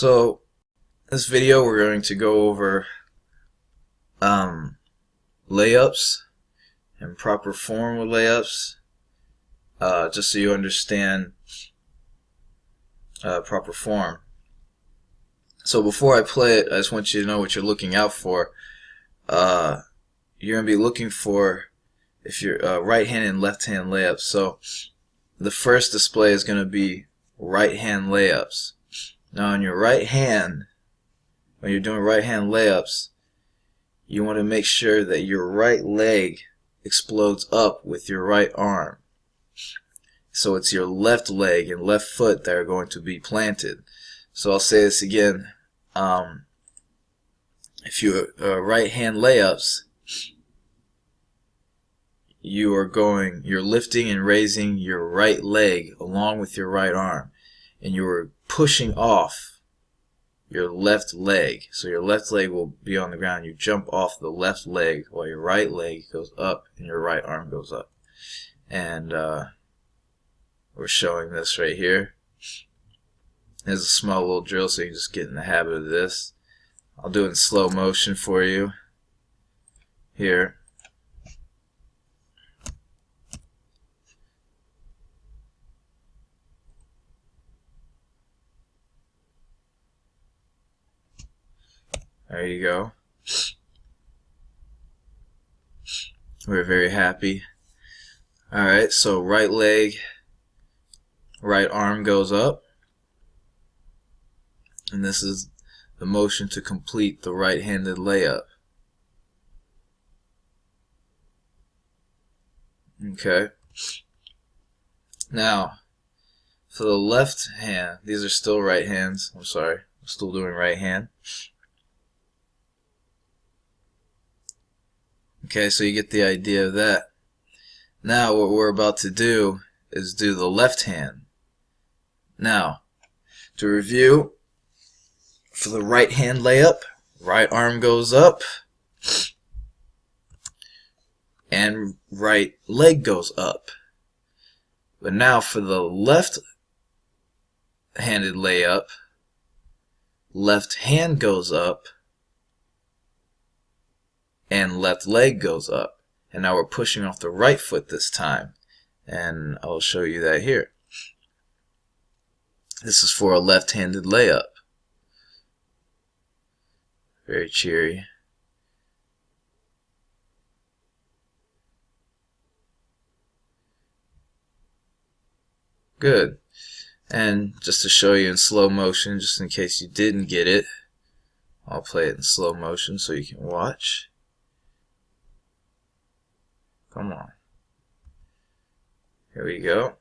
So, this video we're going to go over layups and proper form with layups, just so you understand proper form. So before I play it, I just want you to know what you're looking out for. You're going to be looking for if you're right hand and left hand layups. So the first display is going to be right hand layups. Now on your right hand, when you're doing right hand layups, you want to make sure that your right leg explodes up with your right arm. So it's your left leg and left foot that are going to be planted. So I'll say this again. If you right hand layups, you're lifting and raising your right leg along with your right arm, and you're pushing off your left leg. So your left leg will be on the ground. You jump off the left leg while your right leg goes up and your right arm goes up. And we're showing this right here. There's a small little drill, so you can just get in the habit of this. I'll do it in slow motion for you here. There you go. We're very happy. Alright, so right leg, right arm goes up. And this is the motion to complete the right-handed layup. Okay. Now, for the left hand, these are still right hands. I'm sorry, I'm still doing right hand. Okay, so you get the idea of that. Now what we're about to do is do the left hand. Now, to review, for the right hand layup, right arm goes up and right leg goes up. But now for the left handed layup, left hand goes up and left leg goes up. And now we're pushing off the right foot this time. And I'll show you that here. This is for a left-handed layup. Very cheery. Good. And just to show you in slow motion, just in case you didn't get it, I'll play it in slow motion so you can watch. Come on. Here we go.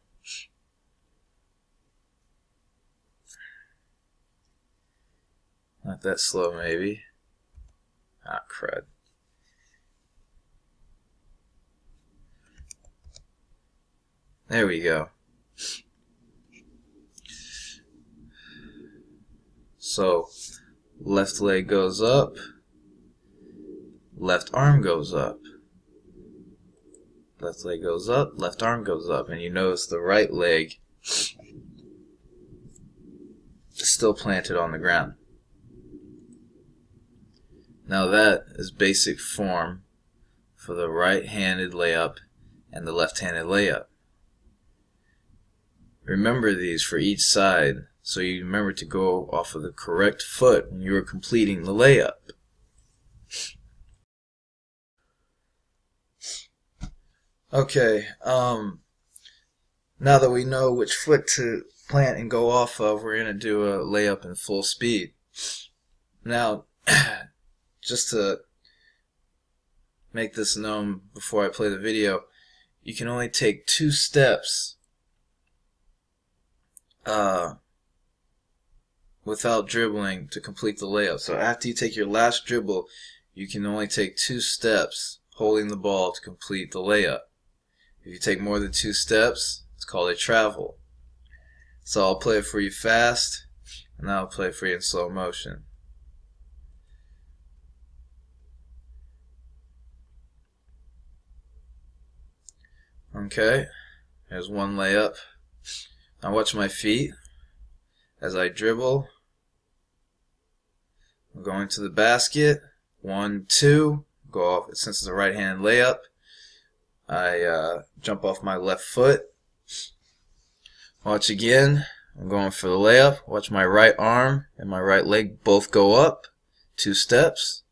Not that slow, maybe. Ah, crud. There we go. So, left leg goes up, left arm goes up. Left leg goes up, left arm goes up, and you notice the right leg is still planted on the ground. Now that is basic form for the right-handed layup and the left-handed layup. Remember these for each side, so you remember to go off of the correct foot when you are completing the layup. Okay, now that we know which foot to plant and go off of, we're going to do a layup in full speed. Now, just to make this known before I play the video, you can only take 2 steps without dribbling to complete the layup. So after you take your last dribble, you can only take 2 steps holding the ball to complete the layup. If you take more than 2 steps, it's called a travel. So I'll play it for you fast, and I'll play it for you in slow motion. Okay, there's one layup. Now watch my feet as I dribble I'm going to the basket. 1, 2. Go off. Since it's a right-hand layup, I jump off my left foot. Watch again. I'm going for the layup. Watch my right arm and my right leg both go up. 2 steps.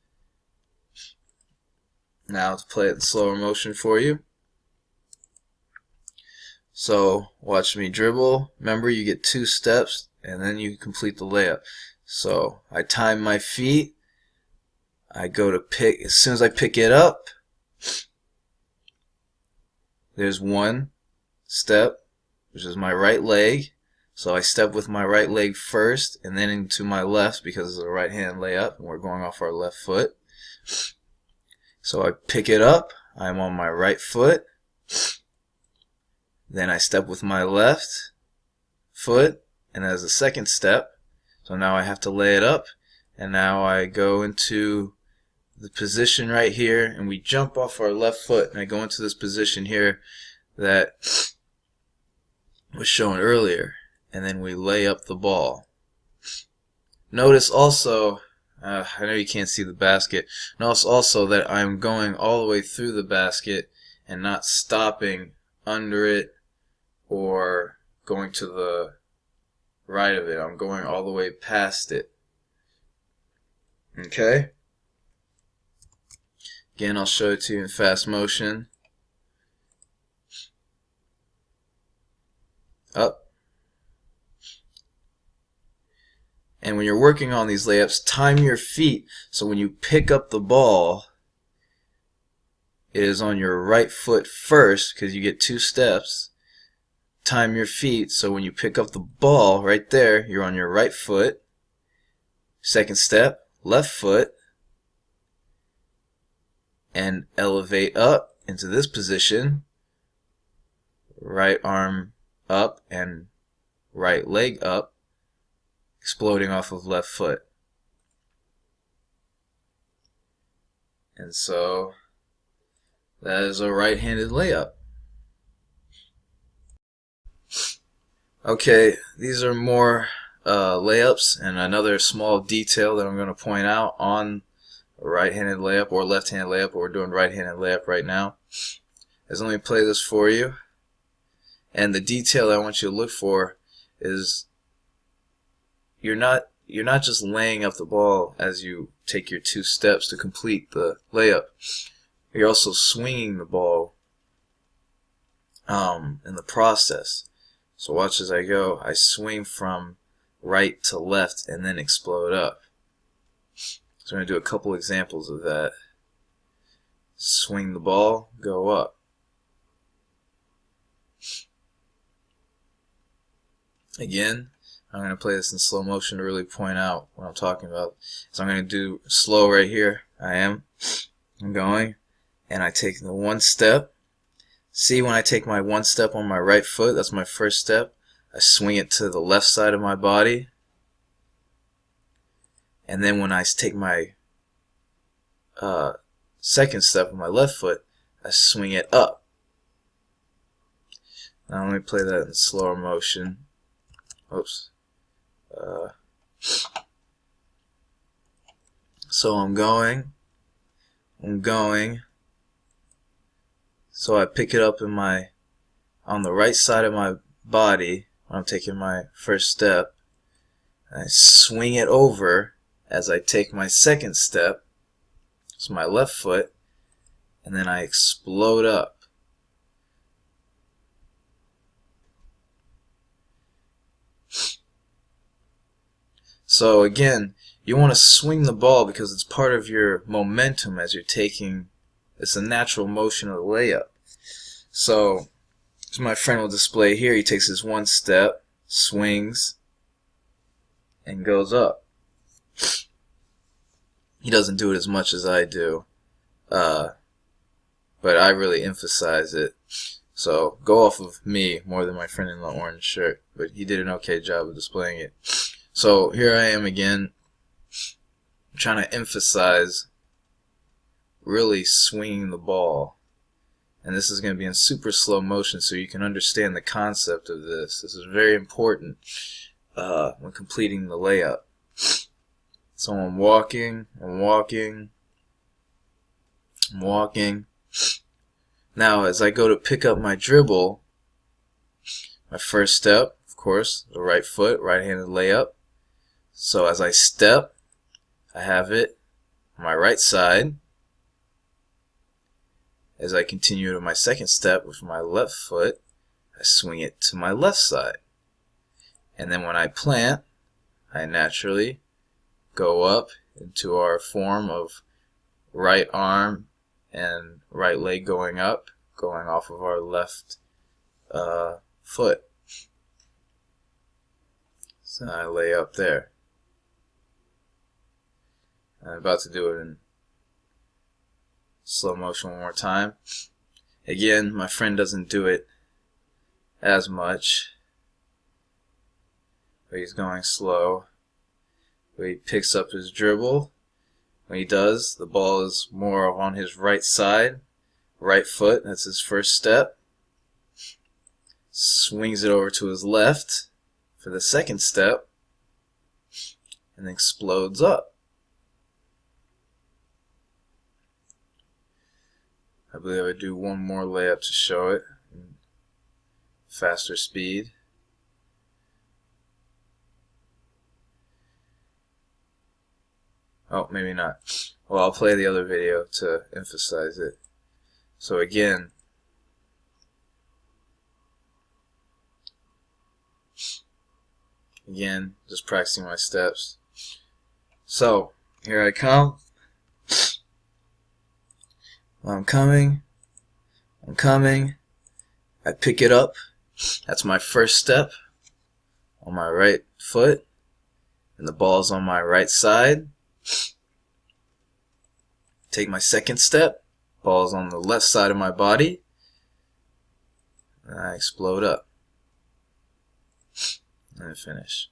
Now to play it in slower motion for you. So watch me dribble. Remember, you get 2 steps and then you complete the layup. So I time my feet. I go to pick. As soon as I pick it up, there's 1 step, which is my right leg. So I step with my right leg first and then into my left because it's a right hand layup and we're going off our left foot. So I pick it up. I'm on my right foot. Then I step with my left foot, and as a second step, so now I have to lay it up, and now I go into the position right here, and we jump off our left foot, and I go into this position here that was shown earlier, and then we lay up the ball. Notice also, I know you can't see the basket, notice also that I'm going all the way through the basket and not stopping under it or going to the right of it. I'm going all the way past it. Okay? Again, I'll show it to you in fast motion. Up. And when you're working on these layups, time your feet so when you pick up the ball, it is on your right foot first because you get 2 steps. Time your feet so when you pick up the ball right there, you're on your right foot. Second step, left foot, and elevate up into this position. Right arm up and right leg up, exploding off of left foot. And so that is a right-handed layup. Okay, these are more layups, and another small detail that I'm going to point out on a right-handed layup or left-handed layup, but we're doing right-handed layup right now, is let me play this for you. And the detail I want you to look for is you're not just laying up the ball as you take your 2 steps to complete the layup. You're also swinging the ball in the process. So watch as I go. I swing from right to left and then explode up. So I'm going to do a couple examples of that. Swing the ball, go up. Again, I'm going to play this in slow motion to really point out what I'm talking about. So I'm going to do slow right here. I'm going, and I take the 1 step. See, when I take my 1 step on my right foot, that's my first step, I swing it to the left side of my body. And then when I take my second step on my left foot, I swing it up. Now let me play that in slower motion. Oops. So I'm going. So I pick it up on the right side of my body when I'm taking my first step. And I swing it over as I take my second step. It's my left foot, and then I explode up. So again, you want to swing the ball because it's part of your momentum as you're taking. It's a natural motion of the layup. So, as my friend will display here, he takes his 1 step, swings, and goes up. He doesn't do it as much as I do, but I really emphasize it. So, go off of me more than my friend in the orange shirt, but he did an okay job of displaying it. So, here I am again, trying to emphasize really swinging the ball. And this is going to be in super slow motion so you can understand the concept of this. This is very important when completing the layup. So I'm walking, I'm walking, I'm walking. Now as I go to pick up my dribble, my first step, of course, the right foot, right-handed layup. So as I step, I have it on my right side. As I continue to my second step with my left foot, I swing it to my left side. And then when I plant, I naturally go up into our form of right arm and right leg going up, going off of our left foot. So I lay up there. I'm about to do it in slow motion one more time. Again, my friend doesn't do it as much, but he's going slow. But he picks up his dribble. When he does, the ball is more on his right side, right foot. That's his first step. Swings it over to his left for the second step, and explodes up. I believe I do one more layup to show it in faster speed. Oh, maybe not. Well, I'll play the other video to emphasize it. So again, just practicing my steps. So, here I come. I'm coming. I pick it up. That's my first step on my right foot. And the ball's on my right side. Take my second step. Ball's on the left side of my body. And I explode up. And I finish.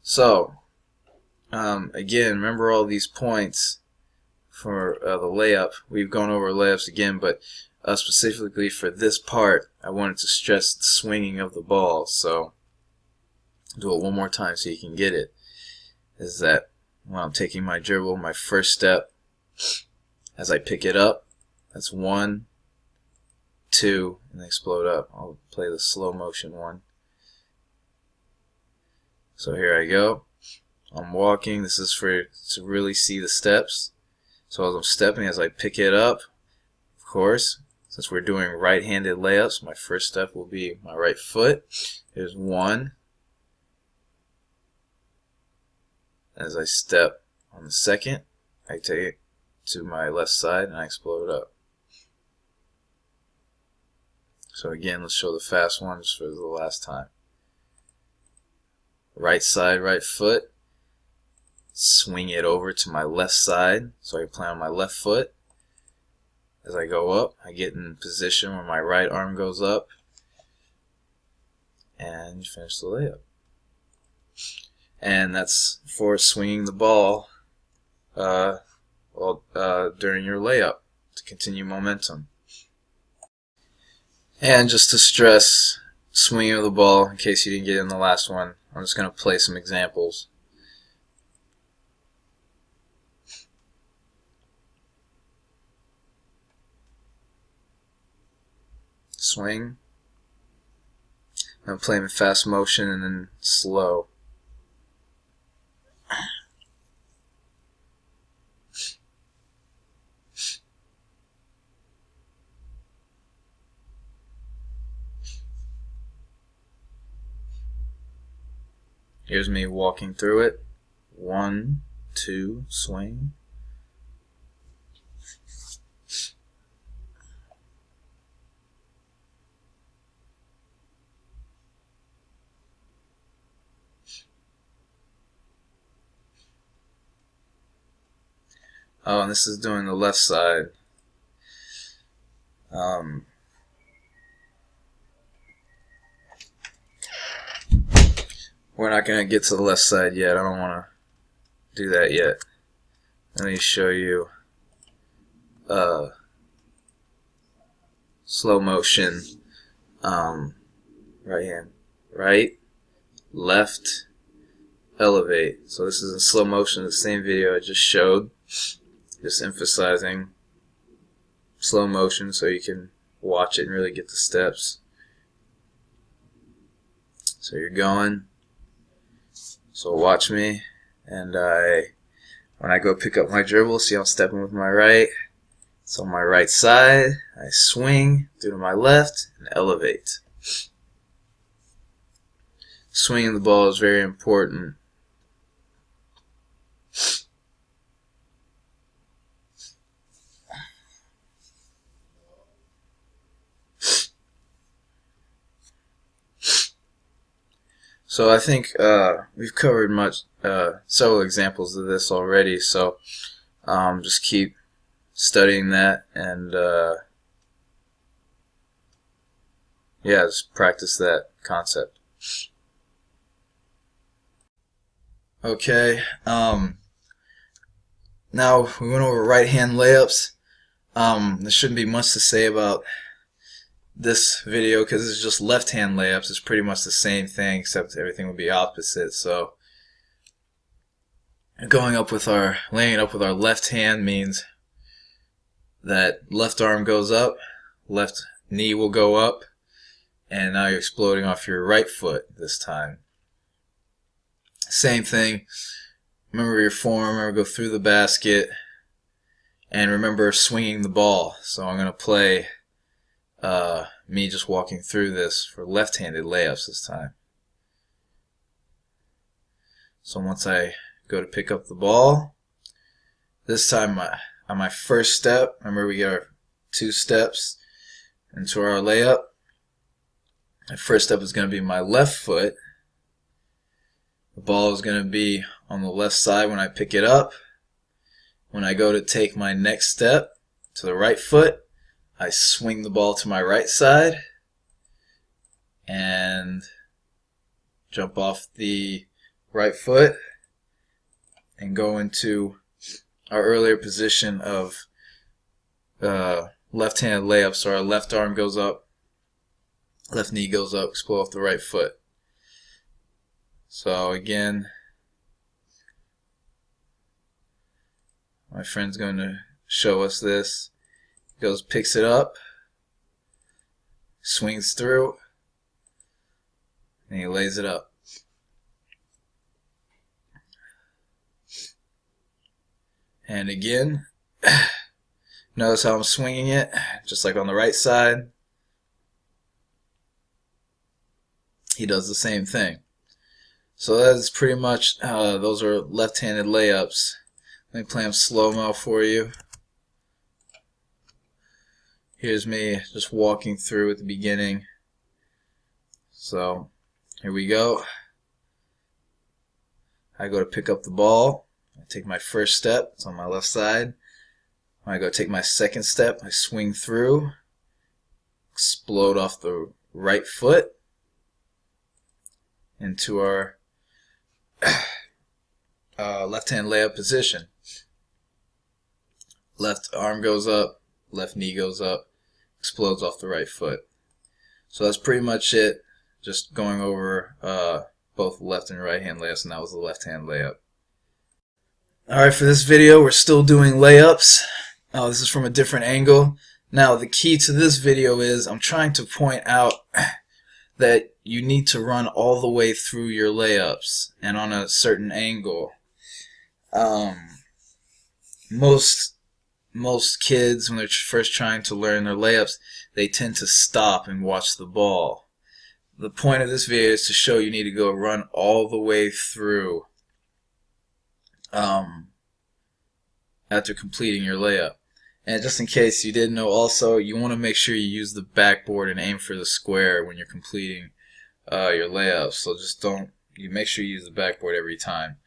So, again, remember all these points for the layup. We've gone over layups again, but specifically for this part, I wanted to stress the swinging of the ball. So, do it one more time so you can get it. Is that when I'm taking my dribble, my first step, as I pick it up, that's 1, 2, and explode up. I'll play the slow motion one. So here I go. I'm walking. This is for to really see the steps. So as I'm stepping, as I pick it up, of course, since we're doing right-handed layups, my first step will be my right foot. There's 1. As I step on the second, I take it to my left side and I explode up. So again, let's show the fast one just for the last time. Right side, right foot. Swing it over to my left side so I plant on my left foot. As I go up, I get in position where my right arm goes up and finish the layup. And that's for swinging the ball during your layup to continue momentum. And just to stress swinging of the ball, in case you didn't get it in the last one, I'm just going to play some examples. Swing. I'm going to play them in fast motion and then slow. Here's me walking through it. 1, 2, swing. Oh, and this is doing the left side. We're not going to get to the left side yet. I don't want to do that yet. Let me show you slow motion. Right hand, right, left, elevate. So this is in slow motion, the same video I just showed, just emphasizing slow motion so you can watch it and really get the steps. So you're going, so watch me, and when I go pick up my dribble, see I'm stepping with my right. So on my right side, I swing through to my left and elevate. Swinging the ball is very important. So I think we've covered several examples of this already, so just keep studying that, and yeah, just practice that concept. Okay, now we went over right hand layups. There shouldn't be much to say about this video because it's just left hand layups. It's pretty much the same thing except everything would be opposite. So laying up with our left hand means that left arm goes up, left knee will go up, and now you're exploding off your right foot this time. Same thing. Remember your form, remember go through the basket, and remember swinging the ball. So I'm going to play me just walking through this for left-handed layups this time. So once I go to pick up the ball, this time on my first step, remember we get our 2 steps into our layup. My first step is going to be my left foot. The ball is going to be on the left side when I pick it up. When I go to take my next step to the right foot, I swing the ball to my right side and jump off the right foot and go into our earlier position of left-handed layup. So our left arm goes up, left knee goes up, explode off the right foot. So again, my friend's going to show us this. Goes, picks it up, swings through, and he lays it up. And again, notice how I'm swinging it, just like on the right side. He does the same thing. So that's pretty much, those are left-handed layups. Let me play them slow-mo for you. Here's me just walking through at the beginning. So here we go. I go to pick up the ball. I take my first step. It's on my left side. When I go take my second step, I swing through, explode off the right foot into our left-hand layup position. Left arm goes up, left knee goes up, explodes off the right foot. So that's pretty much it. Just going over both left and right hand layups, and that was the left hand layup. Alright, for this video we're still doing layups. This is from a different angle. Now the key to this video is I'm trying to point out that you need to run all the way through your layups and on a certain angle. Most kids, when they're first trying to learn their layups, they tend to stop and watch the ball. The point of this video is to show you need to go run all the way through after completing your layup. And just in case you didn't know, also you want to make sure you use the backboard and aim for the square when you're completing your layups. So just you make sure you use the backboard every time.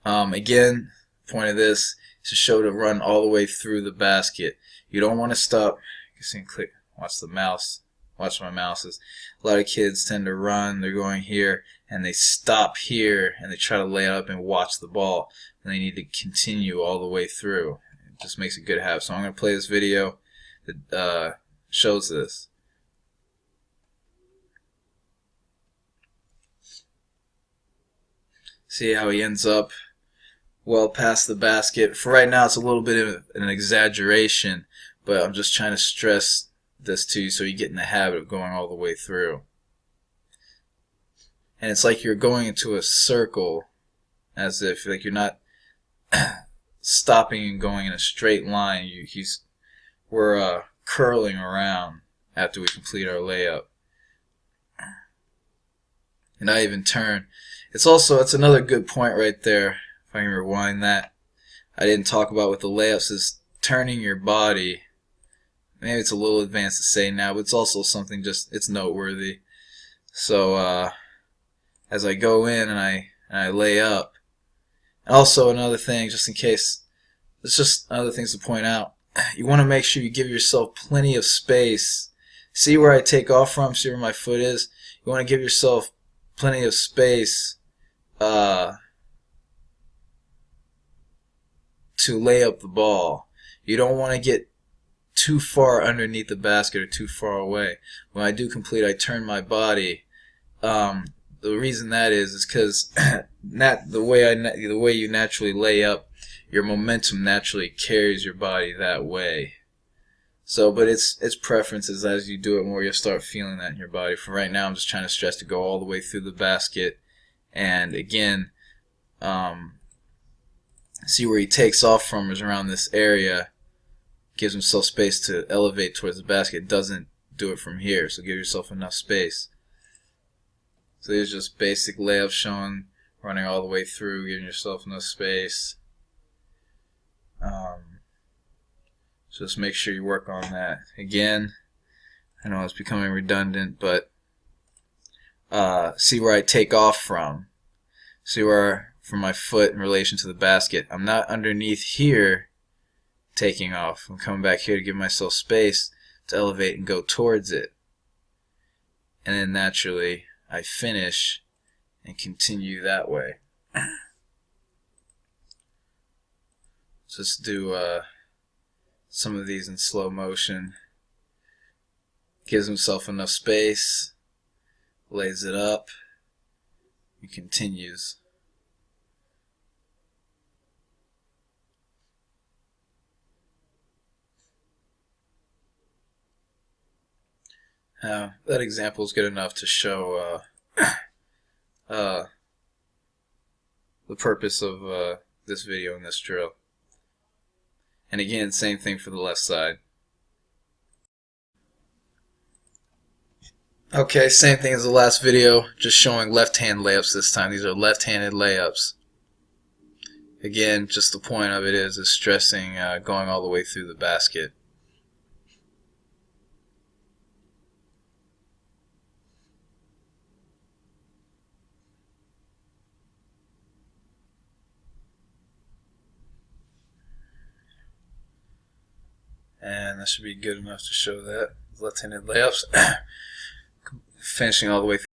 Again, the point of this is to show to run all the way through the basket. You don't want to stop. You can click. Watch the mouse. Watch my mouses. A lot of kids tend to run. They're going here and they stop here and they try to lay it up and watch the ball. And they need to continue all the way through. It just makes a good habit. So I'm going to play this video that shows this. See how he ends up well past the basket. For right now, it's a little bit of an exaggeration, but I'm just trying to stress this to you so you get in the habit of going all the way through. And it's like you're going into a circle, as if like you're not stopping and going in a straight line. We're curling around after we complete our layup. And I even turn. It's another good point right there. If I can rewind that, I didn't talk about with the layups is turning your body. Maybe it's a little advanced to say now, but it's also something it's noteworthy. So as I go in and I lay up. And also another thing, just in case, it's just other things to point out. You want to make sure you give yourself plenty of space. See where I take off from? See where my foot is? You want to give yourself plenty of space to lay up the ball. You don't want to get too far underneath the basket or too far away. When I do complete, I turn my body. The reason that is because the way you naturally lay up, your momentum naturally carries your body that way. So, but it's preferences. As you do it more, you'll start feeling that in your body. For right now, I'm just trying to stress to go all the way through the basket. And again, see where he takes off from is around this area. Gives himself space to elevate towards the basket. Doesn't do it from here. So give yourself enough space. So these are just basic layups showing, running all the way through, giving yourself enough space. Just make sure you work on that. Again, I know it's becoming redundant, but see where I take off from. See where from my foot in relation to the basket. I'm not underneath here taking off. I'm coming back here to give myself space to elevate and go towards it. And then naturally I finish and continue that way. Just do some of these in slow motion. Gives himself enough space, lays it up, and continues. That example is good enough to show the purpose of this video and this drill. And again, same thing for the left side. Okay, same thing as the last video, just showing left-hand layups this time. These are left-handed layups. Again, just the point of it is stressing going all the way through the basket. And that should be good enough to show that. Left-handed layups. Finishing all the way through.